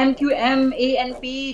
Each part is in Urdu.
MQM, ANP,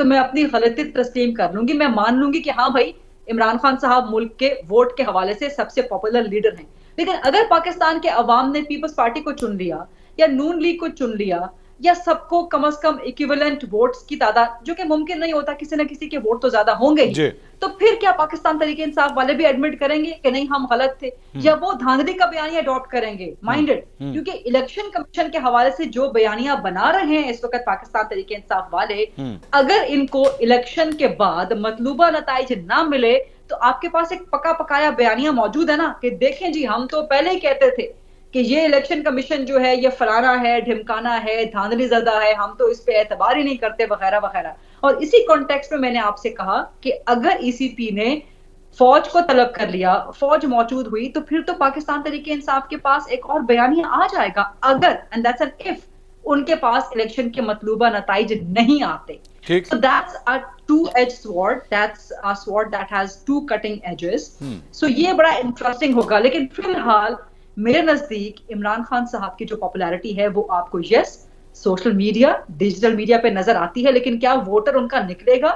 تو میں اپنی غلطی تسلیم کر لوں گی, میں مان لوں گی کہ ہاں بھائی عمران خان صاحب ملک کے ووٹ کے حوالے سے سب سے پاپولر لیڈر ہیں. لیکن اگر پاکستان کے عوام نے پیپلز پارٹی کو چن لیا یا نون لیگ کو چن لیا یا سب کو کم از کم ایکویولنٹ ووٹس کی تعداد, جو کہ ممکن نہیں ہوتا, کسی نہ کسی کے ووٹ تو زیادہ ہوں گے ہی, تو پھر کیا پاکستان تحریک انصاف والے بھی ایڈمٹ کریں گے کہ نہیں ہم غلط تھے, یا وہ دھاندلی کا بیانیہ اڈاپٹ کریں گے مائنڈڈ؟ کیونکہ الیکشن کمیشن کے حوالے سے جو بیانیہ بنا رہے ہیں اس وقت پاکستان تحریک انصاف والے, اگر ان کو الیکشن کے بعد مطلوبہ نتائج نہ ملے تو آپ کے پاس ایک پکا پکایا بیانیہ موجود ہے نا کہ دیکھیں جی ہم تو پہلے ہی کہتے تھے کہ یہ الیکشن کمیشن جو ہے یہ فلانا ہے, ڈھمکانا ہے, دھاندلی زدہ ہے, ہم تو اس پہ اعتبار ہی نہیں کرتے وغیرہ وغیرہ. اور اسی کانٹیکسٹ میں نے آپ سے کہا کہ اگر ای سی پی نے فوج کو طلب کر لیا, فوج موجود ہوئی, تو پھر تو پاکستان تحریک انصاف کے پاس ایک اور بیانیہ آ جائے گا اگر, اینڈ دیٹس این اف, ان کے پاس الیکشن کے مطلوبہ نتائج نہیں آتے. So that's a two-edged sword. That's a sword that has two cutting edges. So یہ بڑا انٹرسٹنگ ہوگا. لیکن فی الحال میرے نزدیک عمران خان صاحب کی جو پاپولیرٹی ہے وہ آپ کو yes social media, digital media پہ نظر آتی ہے, لیکن کیا ووٹر ان کا نکلے گا؟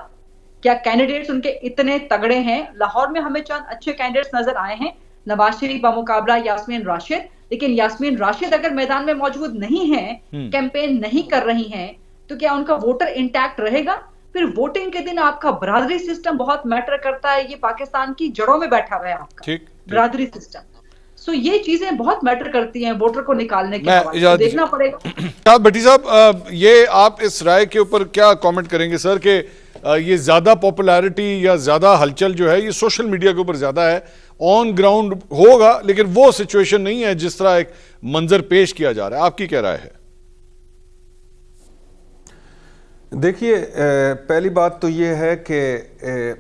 کیا کینڈیڈیٹس ان کے اتنے تگڑے ہیں؟ لاہور میں ہمیں چند اچھے کینڈیڈیٹس نظر آئے ہیں, نواز شریف بمقابلہ یاسمین راشد, لیکن یاسمین راشد اگر میدان میں موجود نہیں ہیں, کیمپین نہیں کر رہی ہیں, تو کیا ان کا ووٹر انٹیکٹ رہے گا؟ پھر ووٹنگ کے دن آپ کا برادری سسٹم بہت میٹر کرتا ہے, یہ پاکستان کی جڑوں میں بیٹھا ہوا ہے آپ کا برادری سسٹم. سو یہ چیزیں بہت میٹر کرتی ہیں ووٹر کو نکالنے کے حوالے سے, دیکھنا پڑے گا. بھٹی صاحب, یہ آپ اس رائے کے اوپر کیا کامنٹ کریں گے سر کہ یہ زیادہ پاپولیرٹی یا زیادہ ہلچل جو ہے یہ سوشل میڈیا کے اوپر زیادہ ہے, آن گراؤنڈ ہوگا لیکن وہ سچویشن نہیں ہے جس طرح ایک منظر پیش کیا جا رہا ہے, آپ کی کیا رائے ہے؟ دیکھیے, پہلی بات تو یہ ہے کہ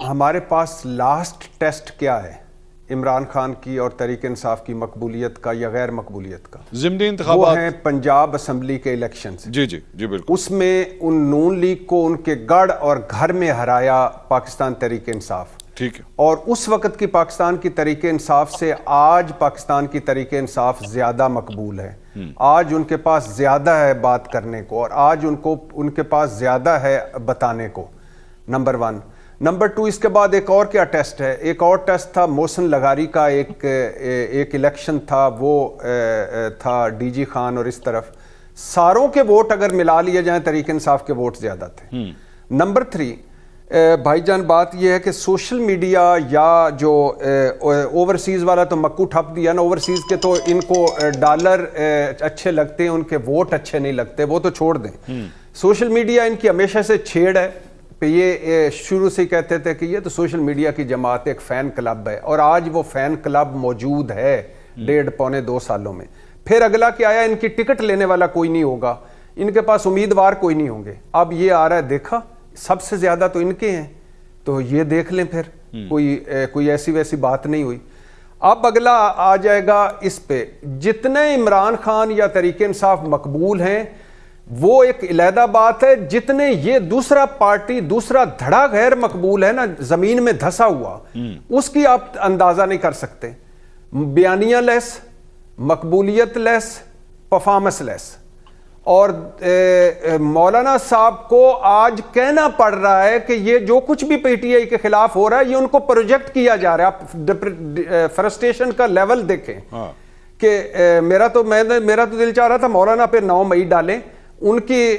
ہمارے پاس لاسٹ ٹیسٹ کیا ہے عمران خان کی اور تحریک انصاف کی مقبولیت کا یا غیر مقبولیت کا؟ ضمنی انتخابات, وہ ہیں پنجاب اسمبلی کے الیکشنز. جی بالکل. اس میں ان نون لیگ کو ان کے گڑھ اور گھر میں ہرایا پاکستان تحریک انصاف. ٹھیک ہے. اور اس وقت کی پاکستان کی تحریک انصاف سے آج پاکستان کی تحریک انصاف زیادہ مقبول ہے. آج ان کے پاس زیادہ ہے بات کرنے کو, اور آج ان کے پاس زیادہ ہے بتانے کو. نمبر 1. نمبر 2, اس کے بعد ایک اور کیا ٹیسٹ ہے؟ ایک اور ٹیسٹ تھا محسن لغاری کا, ایک الیکشن تھا, وہ تھا ڈی جی خان, اور اس طرف ساروں کے ووٹ اگر ملا لیے جائیں تحریک انصاف کے ووٹ زیادہ تھے. نمبر 3, بھائی جان بات یہ ہے کہ سوشل میڈیا یا جو اوورسیز والا تو مکو ٹھپ دیا نا, اوورسیز کے تو ان کو ڈالر اچھے لگتے ہیں, ان کے ووٹ اچھے نہیں لگتے, وہ تو چھوڑ دیں. سوشل میڈیا ان کی ہمیشہ سے چھیڑ ہے کہ یہ شروع سے ہی کہتے تھے کہ یہ تو سوشل میڈیا کی جماعت ایک فین کلب ہے, اور آج وہ فین کلب موجود ہے 1.5-2 سالوں میں. پھر اگلا کیا آیا, ان کی ٹکٹ لینے والا کوئی نہیں ہوگا, ان کے پاس امیدوار کوئی نہیں ہوں گے. اب یہ آ رہا ہے, دیکھا سب سے زیادہ تو ان کے ہیں, تو یہ دیکھ لیں پھر کوئی ایسی ویسی بات نہیں ہوئی. اب اگلا آ جائے گا اس پہ, جتنے عمران خان یا تحریک انصاف مقبول ہیں وہ ایک علیحدہ بات ہے, جتنے یہ دوسرا پارٹی دوسرا دھڑا غیر مقبول ہے نا زمین میں دھسا ہوا, اس کی آپ اندازہ نہیں کر سکتے. بیانیہ لیس, مقبولیت لیس, پرفارمنس لیس. اور مولانا صاحب کو آج کہنا پڑ رہا ہے کہ یہ جو کچھ بھی پی ٹی آئی کے خلاف ہو رہا ہے یہ ان کو پروجیکٹ کیا جا رہا ہے. آپ فرسٹریشن کا لیول دیکھیں کہ میرا تو دل چاہ رہا تھا مولانا پہ 9 مئی ڈالیں, ان کی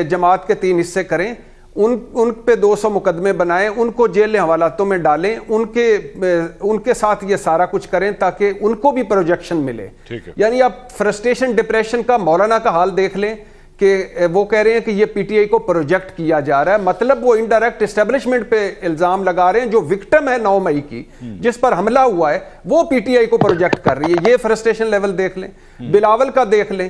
جماعت کے 3 حصے کریں, ان پہ 200 مقدمے بنائیں, ان کو جیل حوالاتوں میں ڈالیں, ان کے ساتھ یہ سارا کچھ کریں تاکہ ان کو بھی پروجیکشن ملے. یعنی آپ فرسٹریشن ڈپریشن کا مولانا کا حال دیکھ لیں کہ وہ کہہ رہے ہیں کہ یہ پی ٹی آئی کو پروجیکٹ کیا جا رہا ہے, مطلب وہ انڈائریکٹ اسٹیبلشمنٹ پہ الزام لگا رہے ہیں, جو وکٹم ہے 9 مئی کی جس پر حملہ ہوا ہے وہ پی ٹی آئی کو پروجیکٹ کر رہی ہے. یہ فرسٹریشن لیول دیکھ لیں. بلاول کا دیکھ لیں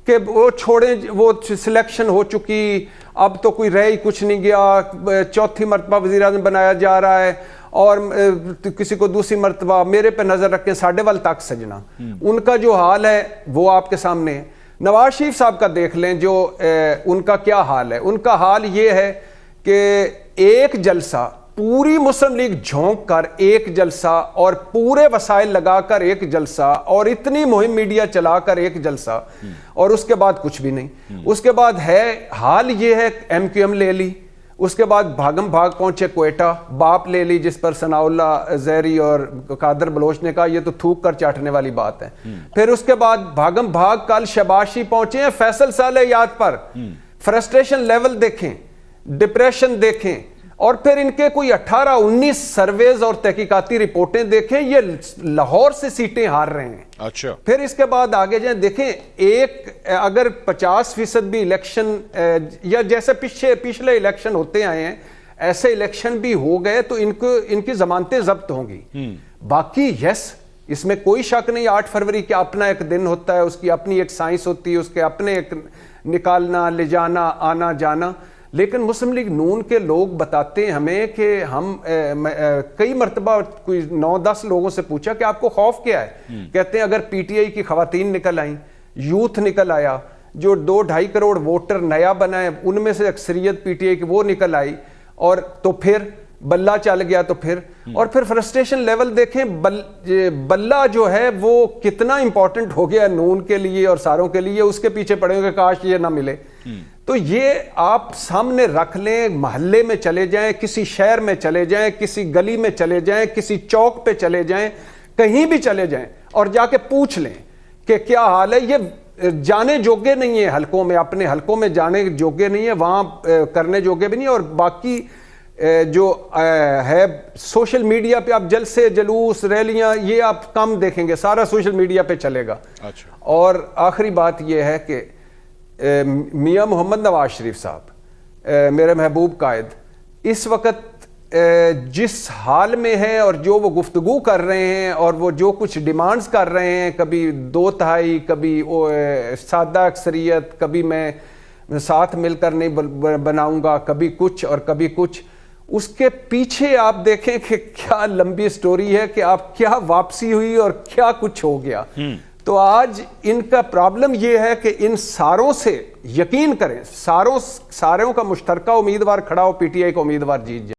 کہ وہ چھوڑیں, وہ سلیکشن ہو چکی, اب تو کوئی رہ ہی کچھ نہیں گیا, 4تھی مرتبہ وزیراعظم بنایا جا رہا ہے, اور کسی کو دوسری مرتبہ. میرے پہ نظر رکھیں, ساڈے وال تک سجنا, ان کا جو حال ہے وہ آپ کے سامنے ہے. نواز شریف صاحب کا دیکھ لیں جو ان کا کیا حال ہے. ان کا حال یہ ہے کہ ایک جلسہ پوری مسلم لیگ جھونک کر ایک جلسہ, اور پورے وسائل لگا کر ایک جلسہ, اور اتنی مہم میڈیا چلا کر ایک جلسہ, اور اس کے بعد کچھ بھی نہیں. اس کے بعد ہے حال یہ ہے ایم کیو ایم لے لی, اس کے بعد بھاگم بھاگ پہنچے کوئٹہ، باپ لے لی جس پر ثناء اللہ زہری اور قادر بلوچ نے کہا یہ تو تھوک کر چاٹنے والی بات ہے. پھر اس کے بعد بھاگم بھاگ کل شباشی پہنچے ہیں فیصل صالح یاد پر. فرسٹریشن لیول دیکھیں، ڈپریشن دیکھیں، اور پھر ان کے کوئی 18-19 سرویز اور تحقیقاتی رپورٹیں دیکھیں، یہ لاہور سے سیٹیں ہار رہے ہیں. اچھا پھر اس کے بعد آگے جائیں، دیکھیں ایک اگر 50% بھی الیکشن یا جیسے پچھلے الیکشن ہوتے آئے ہیں ایسے الیکشن بھی ہو گئے تو ان کی ضمانتیں ضبط ہوں گی. باقی یس اس میں کوئی شک نہیں، 8 فروری کا اپنا ایک دن ہوتا ہے، اس کی اپنی ایک سائنس ہوتی ہے، اس کے اپنے ایک نکالنا لے جانا آنا جانا. لیکن مسلم لیگ نون کے لوگ بتاتے ہیں ہمیں کہ ہم کئی مرتبہ کوئی 9-10 لوگوں سے پوچھا کہ آپ کو خوف کیا ہے؟ کہتے ہیں اگر پی ٹی آئی کی خواتین نکل آئیں، یوتھ نکل آیا، جو 2-2.5 کروڑ ووٹر نیا بنائے ان میں سے اکثریت پی ٹی آئی کی وہ نکل آئی، اور تو پھر بلہ چل گیا. تو اور پھر فرسٹریشن لیول دیکھیں، بلہ جو ہے وہ کتنا امپورٹنٹ ہو گیا نون کے لیے اور ساروں کے لیے، اس کے پیچھے پڑے ہوئے کاش یہ نہ ملے. تو یہ آپ سامنے رکھ لیں، محلے میں چلے جائیں، کسی شہر میں چلے جائیں، کسی گلی میں چلے جائیں، کسی چوک پہ چلے جائیں، کہیں بھی چلے جائیں اور جا کے پوچھ لیں کہ کیا حال ہے. یہ جانے جوگے نہیں ہیں حلقوں میں، اپنے حلقوں میں جانے جوگے نہیں ہیں، وہاں کرنے جوگے بھی نہیں. اور باقی جو ہے سوشل میڈیا پہ آپ جلسے جلوس ریلیاں یہ آپ کم دیکھیں گے، سارا سوشل میڈیا پہ چلے گا. اور آخری بات یہ ہے کہ میاں محمد نواز شریف صاحب میرے محبوب قائد اس وقت جس حال میں ہے اور جو وہ گفتگو کر رہے ہیں اور وہ جو کچھ ڈیمانڈز کر رہے ہیں، کبھی 2/3، کبھی سادہ اکثریت، کبھی میں ساتھ مل کر نہیں بناؤں گا، کبھی کچھ اور کبھی کچھ، اس کے پیچھے آپ دیکھیں کہ کیا لمبی سٹوری ہے کہ آپ کیا واپسی ہوئی اور کیا کچھ ہو گیا. تو آج ان کا پرابلم یہ ہے کہ ان ساروں سے یقین کریں، ساروں کا مشترکہ امیدوار کھڑا ہو، پی ٹی آئی کا امیدوار جیت جائے.